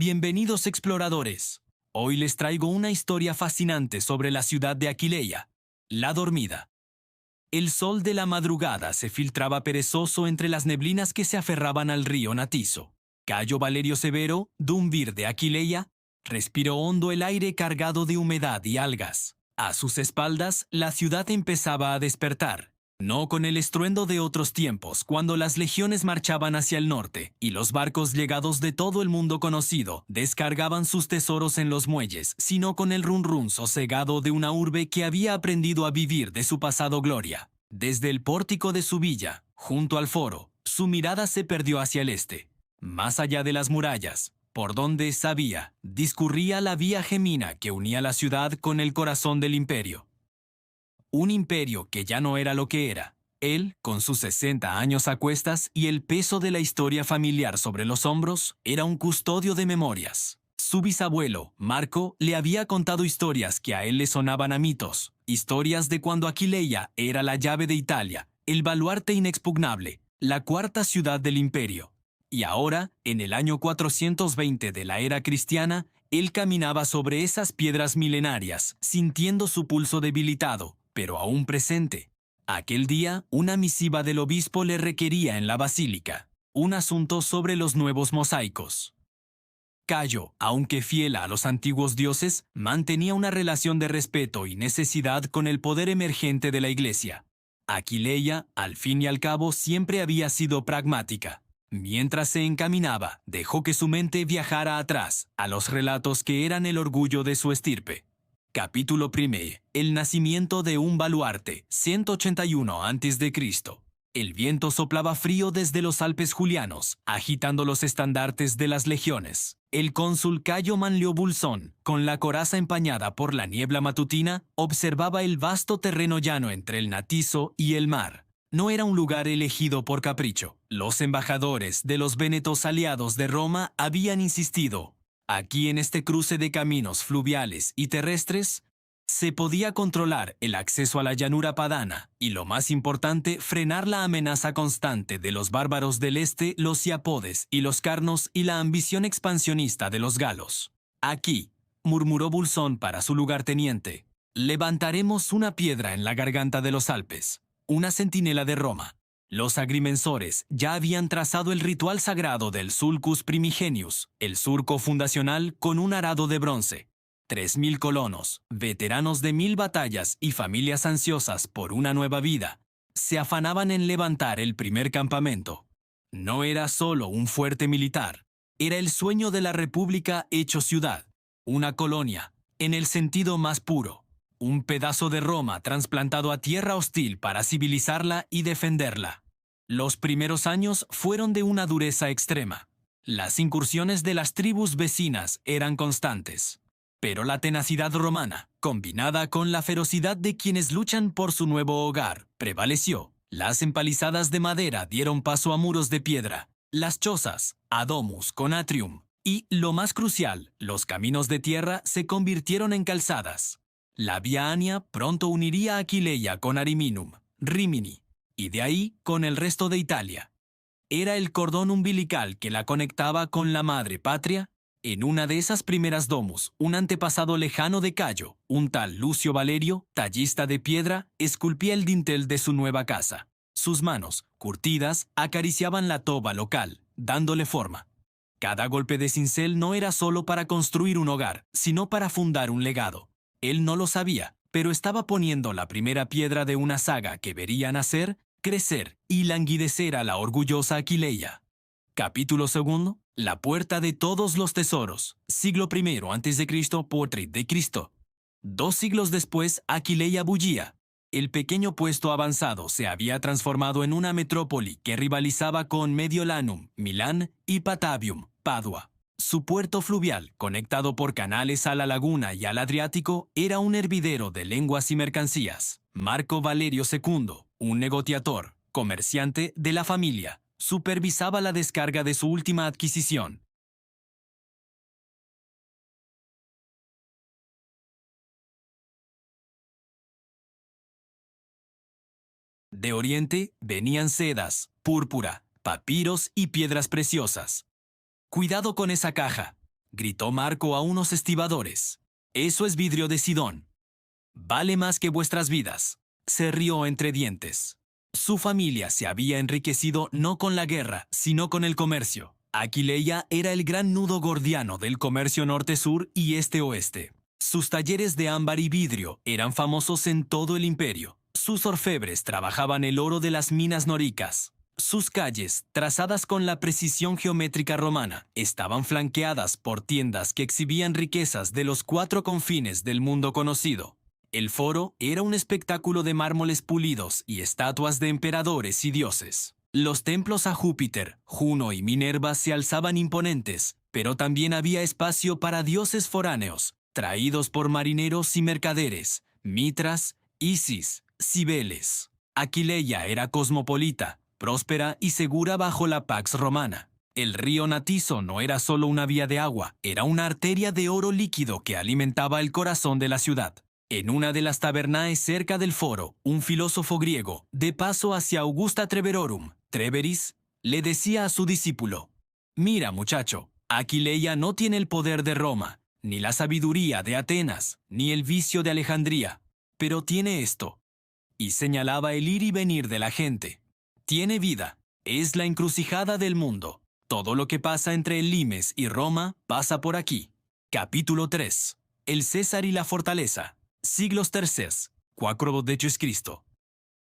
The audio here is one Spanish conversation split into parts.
Bienvenidos exploradores. Hoy les traigo una historia fascinante sobre la ciudad de Aquileia, la dormida. El sol de la madrugada se filtraba perezoso entre las neblinas que se aferraban al río Natiso. Cayo Valerio Severo, duumvir de Aquileia, respiró hondo el aire cargado de humedad y algas. A sus espaldas, la ciudad empezaba a despertar. No con el estruendo de otros tiempos, cuando las legiones marchaban hacia el norte y los barcos llegados de todo el mundo conocido descargaban sus tesoros en los muelles, sino con el run run sosegado de una urbe que había aprendido a vivir de su pasado gloria. Desde el pórtico de su villa, junto al foro, su mirada se perdió hacia el este. Más allá de las murallas, por donde sabía, discurría la vía Gemina que unía la ciudad con el corazón del imperio. Un imperio que ya no era lo que era. Él, con sus 60 años a cuestas y el peso de la historia familiar sobre los hombros, era un custodio de memorias. Su bisabuelo, Marco, le había contado historias que a él le sonaban a mitos, historias de cuando Aquileia era la llave de Italia, el baluarte inexpugnable, la cuarta ciudad del imperio. Y ahora, en el año 420 de la era cristiana, él caminaba sobre esas piedras milenarias, sintiendo su pulso debilitado, pero aún presente. Aquel día, una misiva del obispo le requería en la basílica, un asunto sobre los nuevos mosaicos. Cayo, aunque fiel a los antiguos dioses, mantenía una relación de respeto y necesidad con el poder emergente de la Iglesia. Aquileia, al fin y al cabo, siempre había sido pragmática. Mientras se encaminaba, dejó que su mente viajara atrás, a los relatos que eran el orgullo de su estirpe. Capítulo 1. El nacimiento de un baluarte, 181 a.C. El viento soplaba frío desde los Alpes Julianos, agitando los estandartes de las legiones. El cónsul Cayo Manlio Bulsón, con la coraza empañada por la niebla matutina, observaba el vasto terreno llano entre el Natiso y el mar. No era un lugar elegido por capricho. Los embajadores de los vénetos aliados de Roma habían insistido. Aquí, en este cruce de caminos fluviales y terrestres, se podía controlar el acceso a la llanura padana y, lo más importante, frenar la amenaza constante de los bárbaros del este, los hiapodes y los carnos, y la ambición expansionista de los galos. Aquí, murmuró Bulsón para su lugarteniente, levantaremos una piedra en la garganta de los Alpes, una centinela de Roma. Los agrimensores ya habían trazado el ritual sagrado del Sulcus Primigenius, el surco fundacional con un arado de bronce. 3.000 colonos, veteranos de 1.000 batallas y familias ansiosas por una nueva vida, se afanaban en levantar el primer campamento. No era solo un fuerte militar, era el sueño de la república hecho ciudad, una colonia, en el sentido más puro. Un pedazo de Roma trasplantado a tierra hostil para civilizarla y defenderla. Los primeros años fueron de una dureza extrema. Las incursiones de las tribus vecinas eran constantes. Pero la tenacidad romana, combinada con la ferocidad de quienes luchan por su nuevo hogar, prevaleció. Las empalizadas de madera dieron paso a muros de piedra, las chozas, a domus con atrium, y, lo más crucial, los caminos de tierra se convirtieron en calzadas. La vía Ania pronto uniría a Aquileia con Ariminum, Rimini, y de ahí con el resto de Italia. Era el cordón umbilical que la conectaba con la madre patria. En una de esas primeras domus, un antepasado lejano de Cayo, un tal Lucio Valerio, tallista de piedra, esculpía el dintel de su nueva casa. Sus manos, curtidas, acariciaban la toba local, dándole forma. Cada golpe de cincel no era solo para construir un hogar, sino para fundar un legado. Él no lo sabía, pero estaba poniendo la primera piedra de una saga que vería nacer, crecer y languidecer a la orgullosa Aquileia. Capítulo 2. La puerta de todos los tesoros. Siglo I a.C. Portrait de Cristo. 2 siglos después, Aquileia bullía. El pequeño puesto avanzado se había transformado en una metrópoli que rivalizaba con Mediolanum, Milán, y Patavium, Padua. Su puerto fluvial, conectado por canales a la laguna y al Adriático, era un hervidero de lenguas y mercancías. Marco Valerio II, un negociador, comerciante de la familia, supervisaba la descarga de su última adquisición. De Oriente venían sedas, púrpura, papiros y piedras preciosas. «Cuidado con esa caja», gritó Marco a unos estibadores. Eso es vidrio de Sidón. Vale más que vuestras vidas. Se rió entre dientes. Su familia se había enriquecido no con la guerra, sino con el comercio. Aquileia era el gran nudo gordiano del comercio norte-sur y este-oeste. Sus talleres de ámbar y vidrio eran famosos en todo el imperio. Sus orfebres trabajaban el oro de las minas noricas. Sus calles, trazadas con la precisión geométrica romana, estaban flanqueadas por tiendas que exhibían riquezas de los 4 confines del mundo conocido. El foro era un espectáculo de mármoles pulidos y estatuas de emperadores y dioses. Los templos a Júpiter, Juno y Minerva se alzaban imponentes, pero también había espacio para dioses foráneos, traídos por marineros y mercaderes, Mitras, Isis, Cibeles. Aquileia era cosmopolita, próspera y segura bajo la Pax Romana. El río Natiso no era solo una vía de agua, era una arteria de oro líquido que alimentaba el corazón de la ciudad. En una de las tabernae cerca del foro, un filósofo griego, de paso hacia Augusta Treverorum, Treveris, le decía a su discípulo: «Mira, muchacho, Aquileia no tiene el poder de Roma, ni la sabiduría de Atenas, ni el vicio de Alejandría, pero tiene esto». Y señalaba el ir y venir de la gente. Tiene vida, es la encrucijada del mundo. Todo lo que pasa entre el Limes y Roma pasa por aquí. Capítulo 3. El César y la fortaleza. Siglos terces, 4 d.C.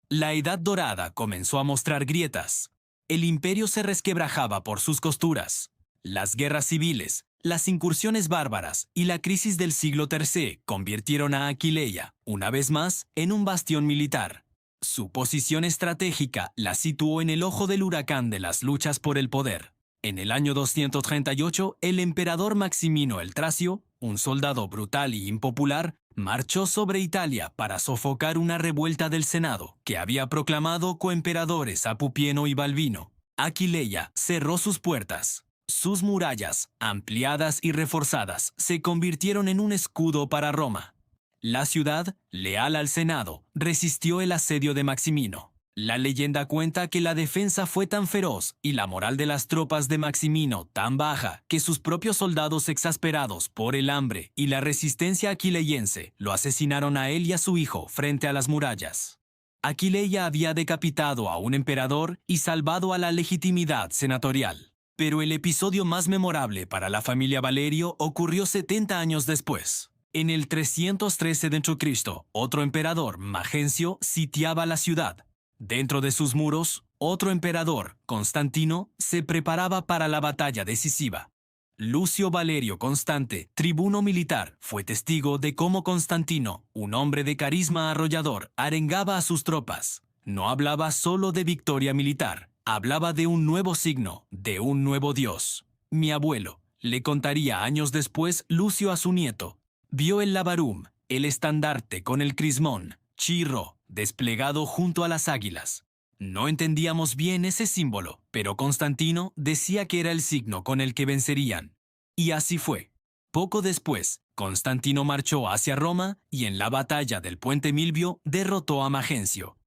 La Edad Dorada comenzó a mostrar grietas. El imperio se resquebrajaba por sus costuras. Las guerras civiles, las incursiones bárbaras y la crisis del siglo III convirtieron a Aquileia, una vez más, en un bastión militar. Su posición estratégica la situó en el ojo del huracán de las luchas por el poder. En el año 238, el emperador Maximino el Tracio, un soldado brutal y impopular, marchó sobre Italia para sofocar una revuelta del Senado que había proclamado coemperadores a Pupieno y Balbino. Aquileia cerró sus puertas. Sus murallas, ampliadas y reforzadas, se convirtieron en un escudo para Roma. La ciudad, leal al Senado, resistió el asedio de Maximino. La leyenda cuenta que la defensa fue tan feroz y la moral de las tropas de Maximino tan baja que sus propios soldados, exasperados por el hambre y la resistencia aquileiense, lo asesinaron a él y a su hijo frente a las murallas. Aquileia había decapitado a un emperador y salvado a la legitimidad senatorial. Pero el episodio más memorable para la familia Valerio ocurrió 70 años después. En el 313 d.C., otro emperador, Magencio, sitiaba la ciudad. Dentro de sus muros, otro emperador, Constantino, se preparaba para la batalla decisiva. Lucio Valerio Constante, tribuno militar, fue testigo de cómo Constantino, un hombre de carisma arrollador, arengaba a sus tropas. No hablaba solo de victoria militar, hablaba de un nuevo signo, de un nuevo dios. Mi abuelo, le contaría años después Lucio a su nieto, vio el labarum, el estandarte con el crismón, chirro, desplegado junto a las águilas. No entendíamos bien ese símbolo, pero Constantino decía que era el signo con el que vencerían. Y así fue. Poco después, Constantino marchó hacia Roma y en la batalla del Puente Milvio derrotó a Magencio.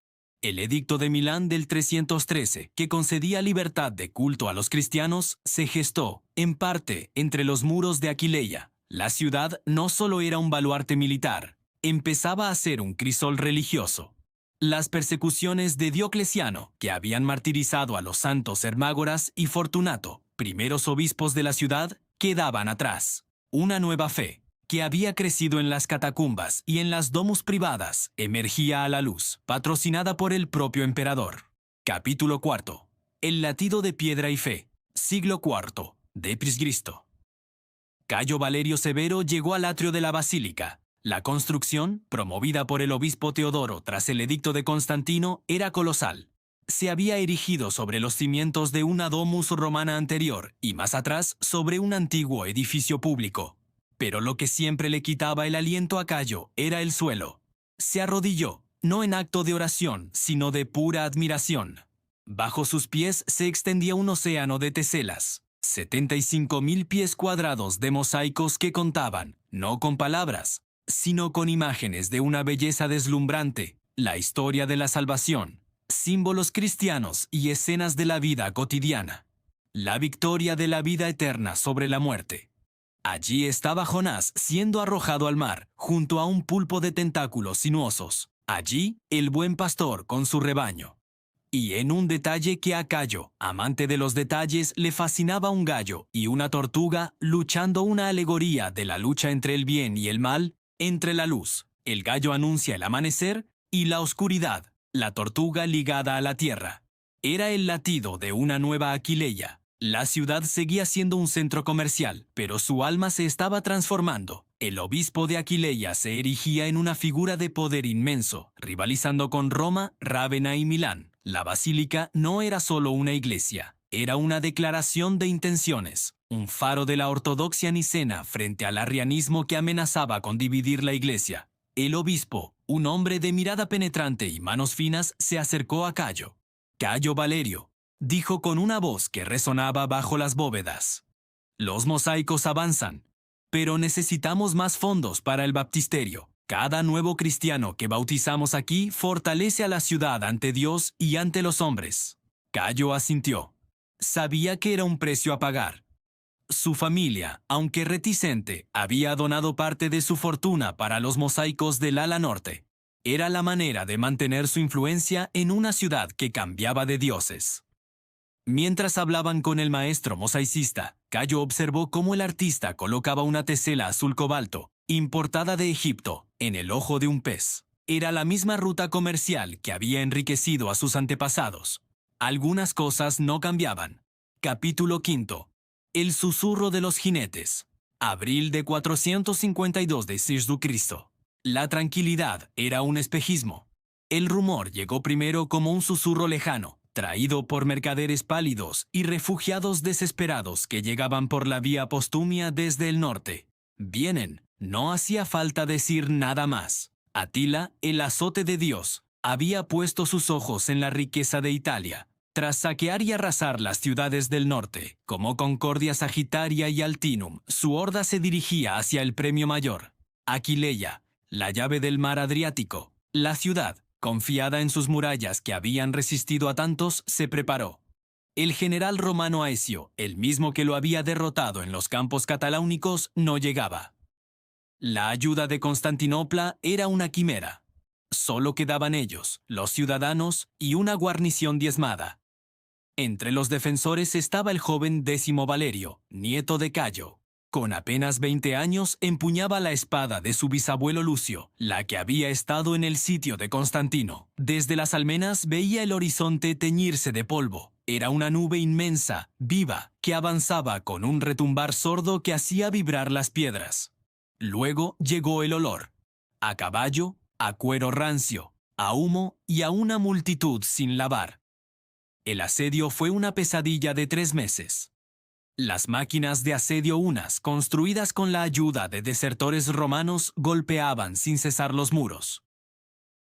El edicto de Milán del 313, que concedía libertad de culto a los cristianos, se gestó, en parte, entre los muros de Aquileia. La ciudad no solo era un baluarte militar, empezaba a ser un crisol religioso. Las persecuciones de Diocleciano, que habían martirizado a los santos Hermágoras y Fortunato, primeros obispos de la ciudad, quedaban atrás. Una nueva fe, que había crecido en las catacumbas y en las domus privadas, emergía a la luz, patrocinada por el propio emperador. Capítulo 4. El latido de piedra y fe. Siglo IV. d.C. Cayo Valerio Severo llegó al atrio de la basílica. La construcción, promovida por el obispo Teodoro tras el edicto de Constantino, era colosal. Se había erigido sobre los cimientos de una domus romana anterior y más atrás sobre un antiguo edificio público. Pero lo que siempre le quitaba el aliento a Cayo era el suelo. Se arrodilló, no en acto de oración, sino de pura admiración. Bajo sus pies se extendía un océano de teselas, 75.000 pies cuadrados de mosaicos que contaban, no con palabras, sino con imágenes de una belleza deslumbrante, la historia de la salvación, símbolos cristianos y escenas de la vida cotidiana. La victoria de la vida eterna sobre la muerte. Allí estaba Jonás siendo arrojado al mar, junto a un pulpo de tentáculos sinuosos. Allí, el buen pastor con su rebaño. Y en un detalle que a Cayo, amante de los detalles, le fascinaba un gallo y una tortuga luchando, una alegoría de la lucha entre el bien y el mal, entre la luz. El gallo anuncia el amanecer y la oscuridad, la tortuga ligada a la tierra. Era el latido de una nueva Aquileia. La ciudad seguía siendo un centro comercial, pero su alma se estaba transformando. El obispo de Aquileia se erigía en una figura de poder inmenso, rivalizando con Roma, Rávena y Milán. La basílica no era solo una iglesia, era una declaración de intenciones, un faro de la ortodoxia nicena frente al arrianismo que amenazaba con dividir la iglesia. El obispo, un hombre de mirada penetrante y manos finas, se acercó a Cayo. Cayo Valerio, dijo con una voz que resonaba bajo las bóvedas. Los mosaicos avanzan, pero necesitamos más fondos para el baptisterio. Cada nuevo cristiano que bautizamos aquí fortalece a la ciudad ante Dios y ante los hombres. Cayo asintió. Sabía que era un precio a pagar. Su familia, aunque reticente, había donado parte de su fortuna para los mosaicos del ala norte. Era la manera de mantener su influencia en una ciudad que cambiaba de dioses. Mientras hablaban con el maestro mosaicista, Cayo observó cómo el artista colocaba una tesela azul cobalto, importada de Egipto, en el ojo de un pez. Era la misma ruta comercial que había enriquecido a sus antepasados. Algunas cosas no cambiaban. Capítulo 5. El susurro de los jinetes. Abril de 452 de Cristo. La tranquilidad era un espejismo. El rumor llegó primero como un susurro lejano, traído por mercaderes pálidos y refugiados desesperados que llegaban por la vía Postumia desde el norte. Vienen, no hacía falta decir nada más. Atila, el azote de Dios, había puesto sus ojos en la riqueza de Italia. Tras saquear y arrasar las ciudades del norte, como Concordia Sagitaria y Altinum, su horda se dirigía hacia el premio mayor. Aquileia, la llave del mar Adriático. La ciudad, confiada en sus murallas que habían resistido a tantos, se preparó. El general romano Aecio, el mismo que lo había derrotado en los campos cataláunicos, no llegaba. La ayuda de Constantinopla era una quimera. Solo quedaban ellos, los ciudadanos, y una guarnición diezmada. Entre los defensores estaba el joven Décimo Valerio, nieto de Cayo. Con apenas 20 años empuñaba la espada de su bisabuelo Lucio, la que había estado en el sitio de Constantino. Desde las almenas veía el horizonte teñirse de polvo. Era una nube inmensa, viva, que avanzaba con un retumbar sordo que hacía vibrar las piedras. Luego llegó el olor. A caballo, a cuero rancio, a humo y a una multitud sin lavar. El asedio fue una pesadilla de 3 meses. Las máquinas de asedio unas, construidas con la ayuda de desertores romanos, golpeaban sin cesar los muros.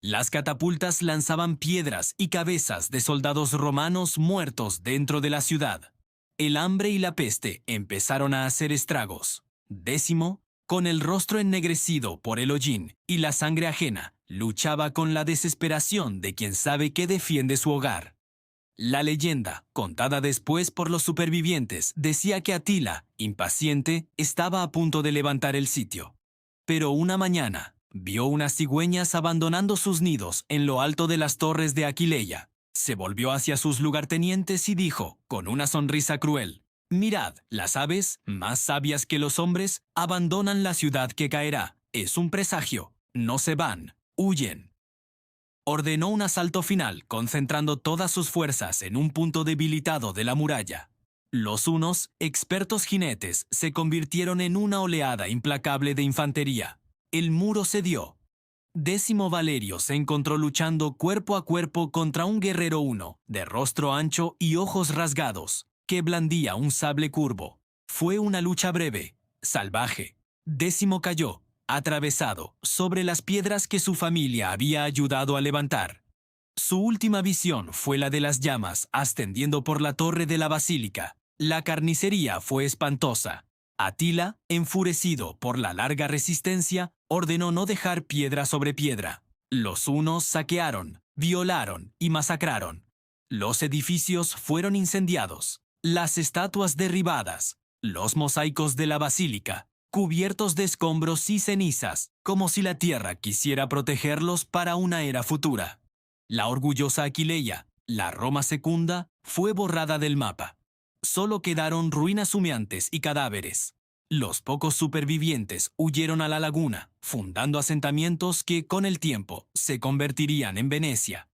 Las catapultas lanzaban piedras y cabezas de soldados romanos muertos dentro de la ciudad. El hambre y la peste empezaron a hacer estragos. Décimo, con el rostro ennegrecido por el hollín y la sangre ajena, luchaba con la desesperación de quien sabe que defiende su hogar. La leyenda, contada después por los supervivientes, decía que Atila, impaciente, estaba a punto de levantar el sitio. Pero una mañana, vio unas cigüeñas abandonando sus nidos en lo alto de las torres de Aquileia. Se volvió hacia sus lugartenientes y dijo, con una sonrisa cruel: «Mirad, las aves, más sabias que los hombres, abandonan la ciudad que caerá. Es un presagio. No se van, huyen». Ordenó un asalto final, concentrando todas sus fuerzas en un punto debilitado de la muralla. Los hunos, expertos jinetes, se convirtieron en una oleada implacable de infantería. El muro cedió. Décimo Valerio se encontró luchando cuerpo a cuerpo contra un guerrero huno, de rostro ancho y ojos rasgados, que blandía un sable curvo. Fue una lucha breve, salvaje. Décimo cayó, atravesado, sobre las piedras que su familia había ayudado a levantar. Su última visión fue la de las llamas ascendiendo por la torre de la basílica. La carnicería fue espantosa. Atila, enfurecido por la larga resistencia, ordenó no dejar piedra sobre piedra. Los hunos saquearon, violaron y masacraron. Los edificios fueron incendiados, las estatuas derribadas, Los mosaicos de la basílica, cubiertos de escombros y cenizas, como si la tierra quisiera protegerlos para una era futura. La orgullosa Aquileia, la Roma secunda, fue borrada del mapa. Solo quedaron ruinas humeantes y cadáveres. Los pocos supervivientes huyeron a la laguna, fundando asentamientos que, con el tiempo, se convertirían en Venecia.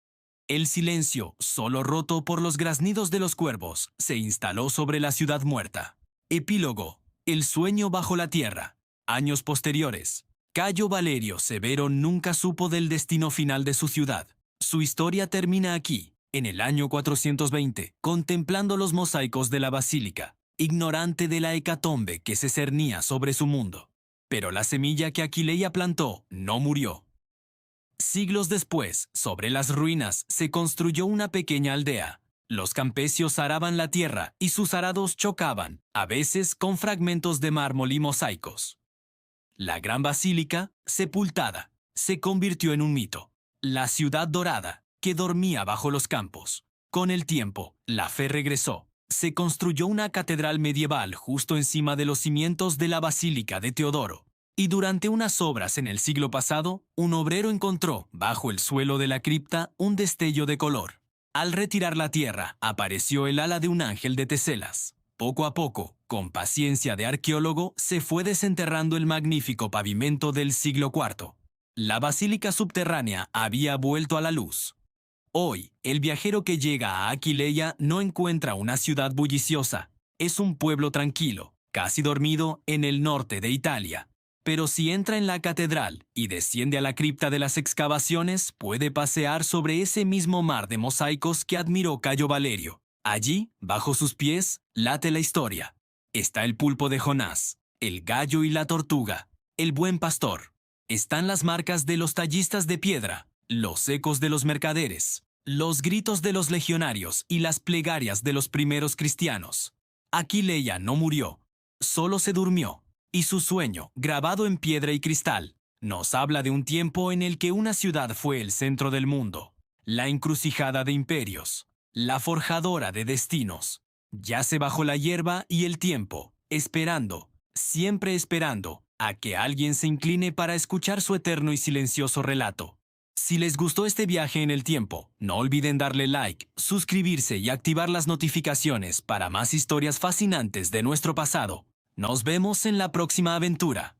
El silencio, solo roto por los graznidos de los cuervos, se instaló sobre la ciudad muerta. Epílogo. El sueño bajo la tierra. Años posteriores. Cayo Valerio Severo nunca supo del destino final de su ciudad. Su historia termina aquí, en el año 420, contemplando los mosaicos de la basílica, ignorante de la hecatombe que se cernía sobre su mundo. Pero la semilla que Aquileia plantó no murió. Siglos después, sobre las ruinas se construyó una pequeña aldea. Los campesios araban la tierra y sus arados chocaban, a veces con fragmentos de mármol y mosaicos. La gran basílica, sepultada, se convirtió en un mito. La ciudad dorada, que dormía bajo los campos. Con el tiempo, la fe regresó. Se construyó una catedral medieval justo encima de los cimientos de la basílica de Teodoro. Y durante unas obras en el siglo pasado, un obrero encontró, bajo el suelo de la cripta, un destello de color. Al retirar la tierra, apareció el ala de un ángel de teselas. Poco a poco, con paciencia de arqueólogo, se fue desenterrando el magnífico pavimento del siglo IV. La basílica subterránea había vuelto a la luz. Hoy, el viajero que llega a Aquileia no encuentra una ciudad bulliciosa. Es un pueblo tranquilo, casi dormido en el norte de Italia. Pero si entra en la catedral y desciende a la cripta de las excavaciones, puede pasear sobre ese mismo mar de mosaicos que admiró Cayo Valerio. Allí, bajo sus pies, late la historia. Está el pulpo de Jonás, el gallo y la tortuga, el buen pastor. Están las marcas de los tallistas de piedra, los ecos de los mercaderes, los gritos de los legionarios y las plegarias de los primeros cristianos. Aquileia no murió, solo se durmió. Y su sueño, grabado en piedra y cristal, nos habla de un tiempo en el que una ciudad fue el centro del mundo, la encrucijada de imperios, la forjadora de destinos. Yace bajo la hierba y el tiempo, esperando, siempre esperando, a que alguien se incline para escuchar su eterno y silencioso relato. Si les gustó este viaje en el tiempo, no olviden darle like, suscribirse y activar las notificaciones para más historias fascinantes de nuestro pasado. Nos vemos en la próxima aventura.